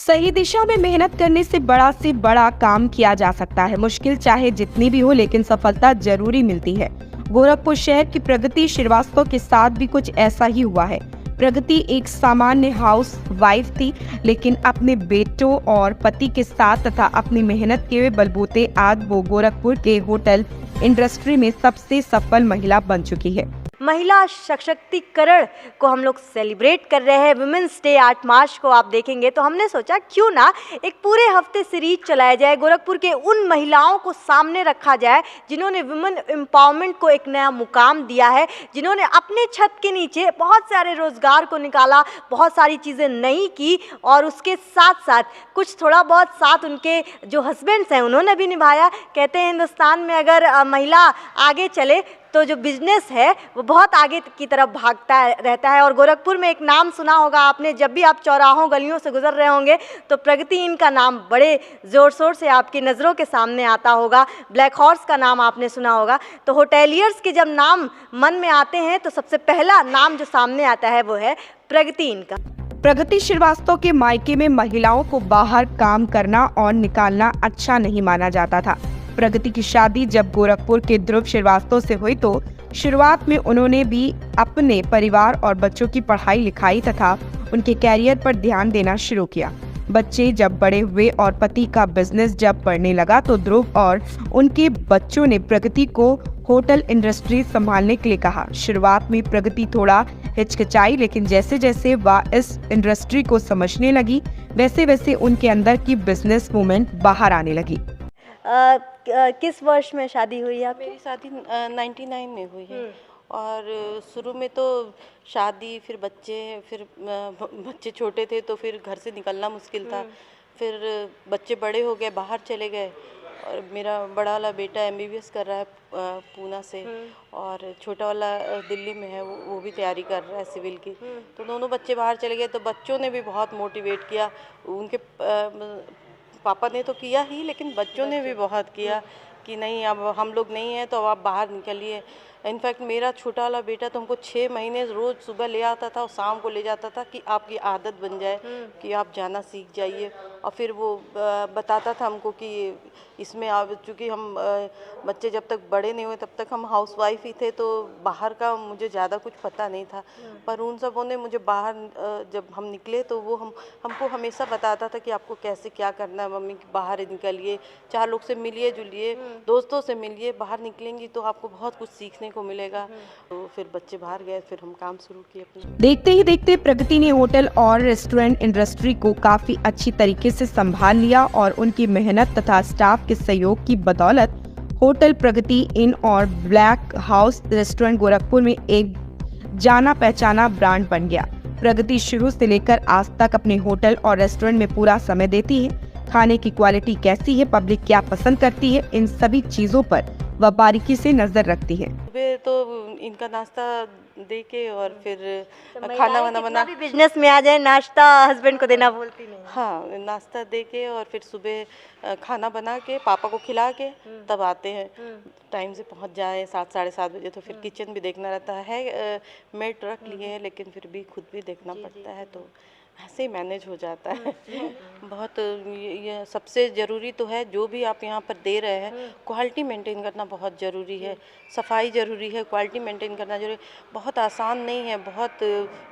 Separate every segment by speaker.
Speaker 1: सही दिशा में मेहनत करने से बड़ा काम किया जा सकता है। मुश्किल चाहे जितनी भी हो, लेकिन सफलता जरूरी मिलती है। गोरखपुर शहर की प्रगति श्रीवास्तव के साथ भी कुछ ऐसा ही हुआ है। प्रगति एक सामान्य हाउस वाइफ थी, लेकिन अपने बेटों और पति के साथ तथा अपनी मेहनत के बलबूते आज वो गोरखपुर के होटल इंडस्ट्री में सबसे सफल महिला बन चुकी है।
Speaker 2: महिला सशक्तिकरण को हम लोग सेलिब्रेट कर रहे हैं। वुमेंस डे 8 मार्च को आप देखेंगे तो हमने सोचा क्यों ना एक पूरे हफ्ते सीरीज चलाया जाए, गोरखपुर के उन महिलाओं को सामने रखा जाए जिन्होंने वुमेन एम्पावरमेंट को एक नया मुकाम दिया है, जिन्होंने अपने छत के नीचे बहुत सारे रोजगार को निकाला, बहुत सारी चीज़ें नई की और उसके साथ साथ कुछ थोड़ा बहुत साथ उनके जो हस्बैंड्स हैं उन्होंने भी निभाया। कहते हैं हिंदुस्तान में अगर महिला आगे चले तो जो बिजनेस है वो बहुत आगे की तरफ भागता रहता है। और गोरखपुर में एक नाम सुना होगा आपने, जब भी आप चौराहों गलियों से गुजर रहे होंगे तो प्रगति इनका नाम बड़े ज़ोर शोर से आपकी नज़रों के सामने आता होगा। ब्लैक हॉर्स का नाम आपने सुना होगा। तो होटेलियर्स के जब नाम मन में आते हैं तो सबसे पहला नाम जो सामने आता है वो है प्रगति इनका।
Speaker 1: प्रगति श्रीवास्तव के मायके में महिलाओं को बाहर काम करना और निकालना अच्छा नहीं माना जाता था। प्रगति की शादी जब गोरखपुर के ध्रुव श्रीवास्तव से हुई तो शुरुआत में उन्होंने भी अपने परिवार और बच्चों की पढ़ाई लिखाई तथा उनके कैरियर पर ध्यान देना शुरू किया। बच्चे जब बड़े हुए और पति का बिजनेस जब बढ़ने लगा तो ध्रुव और उनके बच्चों ने प्रगति को होटल इंडस्ट्री संभालने के लिए कहा। शुरुआत में प्रगति थोड़ा हिचकिचाई, लेकिन जैसे जैसे वह इस इंडस्ट्री को समझने लगी वैसे वैसे उनके अंदर की बिजनेस वूमेन बाहर आने लगी।
Speaker 2: किस वर्ष में शादी हुई आपकी?
Speaker 3: मेरी शादी 99 में हुई है। और शुरू में तो शादी, फिर बच्चे छोटे थे तो फिर घर से निकलना मुश्किल था। फिर बच्चे बड़े हो गए, बाहर चले गए और मेरा बड़ा वाला बेटा MBBS कर रहा है पूना से और छोटा वाला दिल्ली में है, वो भी तैयारी कर रहा है सिविल की। तो दोनों बच्चे बाहर चले गए तो बच्चों ने भी बहुत मोटिवेट किया। उनके पापा ने तो किया ही, लेकिन बच्चों ने भी बहुत किया कि नहीं अब हम लोग नहीं हैं तो अब आप बाहर निकलिए। इनफैक्ट मेरा छोटा वाला बेटा तो हमको 6 महीने रोज़ सुबह ले आता था और शाम को ले जाता था कि आपकी आदत बन जाए कि आप जाना सीख जाइए। और फिर वो बताता था हमको कि इसमें आप, चूँकि हम बच्चे जब तक बड़े नहीं हुए तब तक हम हाउस वाइफ ही थे तो बाहर का मुझे ज़्यादा कुछ पता नहीं था। पर उन सबों ने मुझे बाहर जब हम निकले तो वो हमको हमेशा बताता था कि आपको कैसे क्या करना है मम्मी, बाहर निकलिए, 4 लोग से मिलिए जुलिए, दोस्तों से मिलिए, बाहर निकलेंगी तो आपको बहुत कुछ सीखने को मिलेगा। तो फिर बच्चे बाहर गए, फिर हम काम शुरू किए अपने।
Speaker 1: देखते ही देखते प्रगति ने होटल और रेस्टोरेंट इंडस्ट्री को काफी अच्छी तरीके से संभाल लिया और उनकी मेहनत तथा स्टाफ के सहयोग की बदौलत होटल प्रगति इन और ब्लैक हाउस रेस्टोरेंट गोरखपुर में एक जाना पहचाना ब्रांड बन गया। प्रगति शुरू से लेकर आज तक अपने होटल और रेस्टोरेंट में पूरा समय देती है। खाने की क्वालिटी कैसी है, पब्लिक क्या पसंद करती है, इन सभी चीजों पर वह बारीकी से नजर रखती है।
Speaker 3: सुबह तो इनका नाश्ता दे के और फिर खाना वाना बना,
Speaker 2: भी बिजनेस में आ जाए नाश्ता हस्बैंड को देना भूलती नहीं।
Speaker 3: हाँ, नाश्ता दे के और फिर सुबह खाना बना के पापा को खिला के तब आते हैं। टाइम से पहुंच जाए 7 साढ़े 7 बजे तो फिर किचन भी देखना रहता है। मेड रख लिए हैं लेकिन फिर भी खुद भी देखना पड़ता है, तो ऐसे ही मैनेज हो जाता है। बहुत ये सबसे ज़रूरी तो है, जो भी आप यहाँ पर दे रहे हैं क्वालिटी मेंटेन करना बहुत ज़रूरी है। सफाई ज़रूरी है, क्वालिटी मेंटेन करना ज़रूरी। बहुत आसान नहीं है, बहुत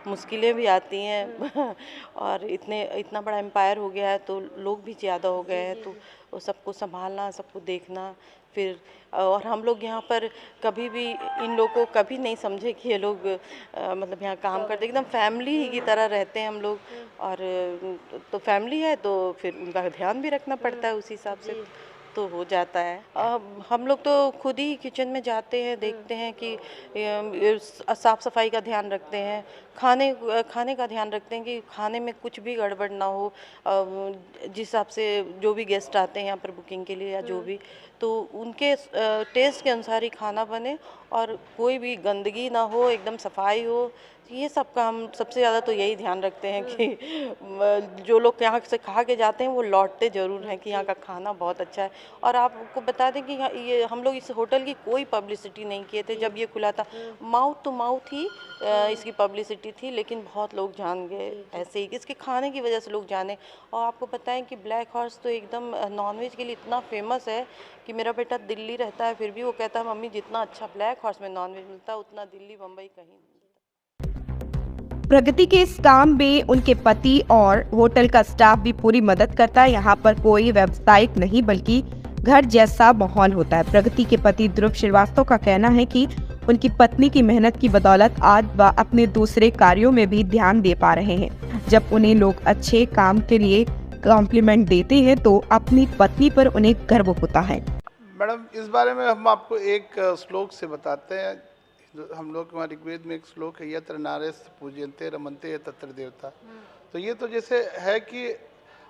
Speaker 3: मुश्किलें भी आती हैं। और इतना बड़ा एम्पायर हो गया है तो लोग भी ज़्यादा हो गए हैं, तो वो सबको संभालना, सबको देखना। फिर और हम लोग यहाँ पर कभी भी इन लोगों को कभी नहीं समझे कि ये लोग मतलब यहाँ काम करते, एकदम फैमिली की तरह रहते हैं हम लोग। और तो फैमिली है तो फिर उनका ध्यान भी रखना पड़ता है, उसी हिसाब से तो हो जाता है। हम लोग तो खुद ही किचन में जाते हैं, देखते हैं कि साफ़ सफाई का ध्यान रखते हैं, खाने का ध्यान रखते हैं कि खाने में कुछ भी गड़बड़ ना हो। जिस हिसाब से जो भी गेस्ट आते हैं यहाँ पर बुकिंग के लिए या जो भी, तो उनके टेस्ट के अनुसार ही खाना बने और कोई भी गंदगी ना हो, एकदम सफाई हो, ये सब का हम सबसे ज़्यादा तो यही ध्यान रखते हैं कि जो लोग यहाँ से खा के जाते हैं वो लौटते ज़रूर हैं कि यहाँ का खाना बहुत अच्छा है। और आपको बता दें कि ये हम लोग इस होटल की कोई पब्लिसिटी नहीं किए थे जब ये खुला था, माउथ टू माउथ ही इसकी पब्लिसिटी थी, लेकिन बहुत लोग जान गए ऐसे ही, इसके खाने की वजह से लोग जाने। और आपको बताएं कि ब्लैक हॉर्स तो एकदम नॉनवेज के लिए इतना फेमस है कि मेरा बेटा दिल्ली रहता है, फिर भी वो कहता है मम्मी जितना अच्छा ब्लैक हॉर्स में नॉनवेज मिलता है उतना दिल्ली बम्बई कहीं नहीं मिलता।
Speaker 1: प्रगति के इस काम में उनके पति और होटल का स्टाफ भी पूरी मदद करता है। यहाँ पर कोई व्यावसायिक नहीं बल्कि घर जैसा माहौल होता है। प्रगति के पति ध्रुव श्रीवास्तव का कहना है कि उनकी पत्नी की मेहनत की बदौलत आज वह अपने दूसरे कार्यों में भी ध्यान दे पा रहे हैं। जब उन्हें लोग अच्छे काम के लिए कॉम्प्लीमेंट देते हैं तो अपनी पत्नी पर उन्हें गर्व होता है।
Speaker 4: मैडम, इस बारे में हम आपको एक श्लोक से बताते हैं। हम लोग के ऋग्वेद में एक श्लोक है, यत्र नार्यस्तु पूज्यन्ते रमन्ते तत्र देवता। तो ये तो जैसे है कि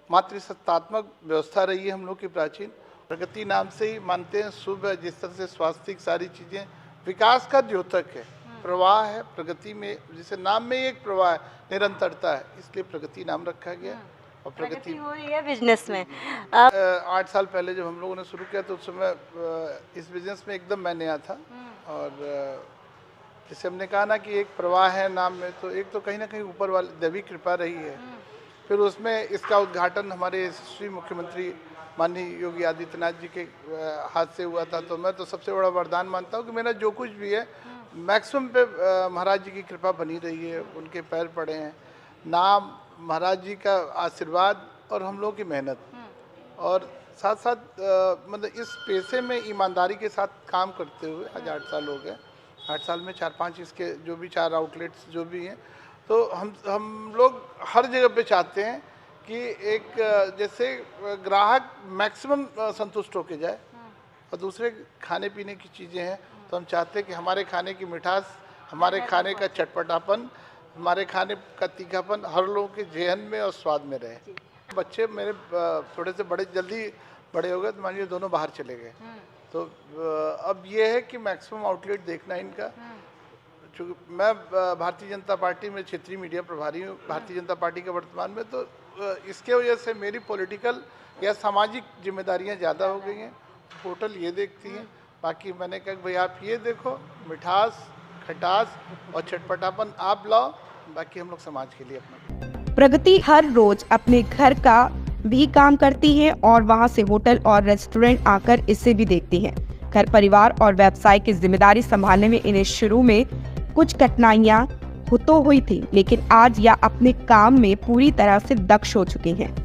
Speaker 4: मातृसत्तात्मक व्यवस्था रही है हम लोग की प्राचीन। प्रगति नाम से ही मानते हैं शुभ है, जिस तरह से स्वास्थ्यिक सारी चीज़ें विकास का द्योतक है, प्रवाह है प्रगति में, जैसे नाम में ही एक प्रवाह है, निरंतरता है, इसलिए प्रगति नाम रखा गया। और प्रगति
Speaker 2: हो रही है बिजनेस में।
Speaker 4: 8 साल पहले जब हम लोगों ने शुरू किया तो उस समय इस बिजनेस में एकदम मैं नया था। और जैसे हमने कहा ना कि एक प्रवाह है नाम में, तो एक तो कहीं ना कहीं ऊपर वाली दैवी कृपा रही है। फिर उसमें इसका उद्घाटन हमारे यशस्वी मुख्यमंत्री माननीय योगी आदित्यनाथ जी के हाथ से हुआ था। तो मैं तो सबसे बड़ा वरदान मानता हूँ कि मेरा जो कुछ भी है मैक्सिमम पे महाराज जी की कृपा बनी रही है, उनके पैर पड़े हैं। नाम, महाराज जी का आशीर्वाद और हम लोगों की मेहनत, और साथ साथ मतलब इस पेशे में ईमानदारी के साथ काम करते हुए आज 8 साल हो गए। 8 साल में 4-5 इसके जो भी 4 आउटलेट्स जो भी हैं, तो हम लोग हर जगह पे चाहते हैं कि एक जैसे ग्राहक मैक्सिमम संतुष्ट होके जाए। और दूसरे खाने पीने की चीज़ें हैं तो हम चाहते हैं कि हमारे खाने की मिठास, हमारे खाने का चटपटापन, हमारे खाने का तीखापन हर लोगों के जेहन में और स्वाद में रहे। बच्चे मेरे थोड़े से बड़े जल्दी बड़े हो गए, तो मानिए दोनों बाहर चले गए। तो अब ये है कि मैक्सिमम आउटलेट देखना है इनका। चूँकि मैं भारतीय जनता पार्टी में क्षेत्रीय मीडिया प्रभारी हूँ भारतीय जनता पार्टी के वर्तमान में, तो इसके वजह से मेरी पॉलिटिकल या सामाजिक जिम्मेदारियाँ ज़्यादा हो गई हैं। होटल ये देखती हैं, बाकी मैंने कहा भाई आप ये देखो, मिठास, खटास और चटपटापन आप लाओ, बाकी हम लोग समाज के लिए अपना।
Speaker 1: प्रगति हर रोज अपने घर का भी काम करती है और वहां से होटल और रेस्टोरेंट आकर इसे भी देखती हैं। घर परिवार और व्यवसाय की जिम्मेदारी संभालने में इन्हें शुरू में कुछ कठिनाइयां तो हुई थी, लेकिन आज यह अपने काम में पूरी तरह से दक्ष हो चुकी हैं।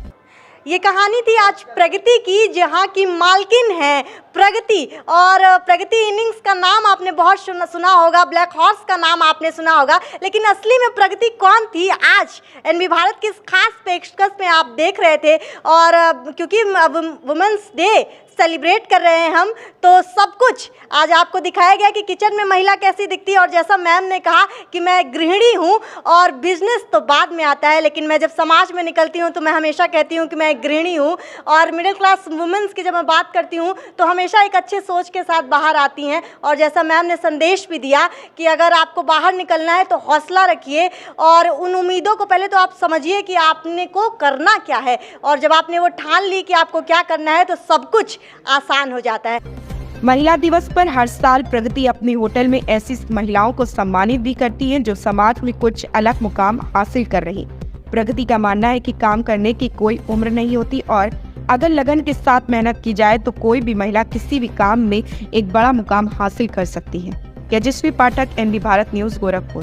Speaker 2: ये कहानी थी आज प्रगति की, जहाँ की मालकिन है प्रगति। और प्रगति इनिंग्स का नाम आपने बहुत सुना होगा, ब्लैक हॉर्स का नाम आपने सुना होगा, लेकिन असली में प्रगति कौन थी आज एनबी भारत की इस खास पेशकश में आप देख रहे थे। और क्योंकि वुमेन्स डे सेलिब्रेट कर रहे हैं हम, तो सब कुछ आज आपको दिखाया गया कि किचन में महिला कैसी दिखती है। और जैसा मैम ने कहा कि मैं गृहिणी हूँ और बिजनेस तो बाद में आता है, लेकिन मैं जब समाज में निकलती हूँ तो मैं हमेशा कहती हूँ कि मैं गृहिणी हूँ। और मिडिल क्लास वुमेन्स की जब मैं बात करती हूँ तो हमेशा एक अच्छे सोच के साथ बाहर आती हैं। और जैसा मैम ने संदेश भी दिया कि अगर आपको बाहर निकलना है तो हौसला रखिए और उन उम्मीदों को पहले तो आप समझिए कि आपने को करना क्या है। और जब आपने वो ठान ली कि आपको क्या करना है तो सब कुछ आसान हो जाता है।
Speaker 1: महिला दिवस पर हर साल प्रगति अपने होटल में ऐसी महिलाओं को सम्मानित भी करती है जो समाज में कुछ अलग मुकाम हासिल कर रही। प्रगति का मानना है कि काम करने की कोई उम्र नहीं होती और अगर लगन के साथ मेहनत की जाए तो कोई भी महिला किसी भी काम में एक बड़ा मुकाम हासिल कर सकती है। तेजस्वी पाठक, एनबी भारत न्यूज, गोरखपुर।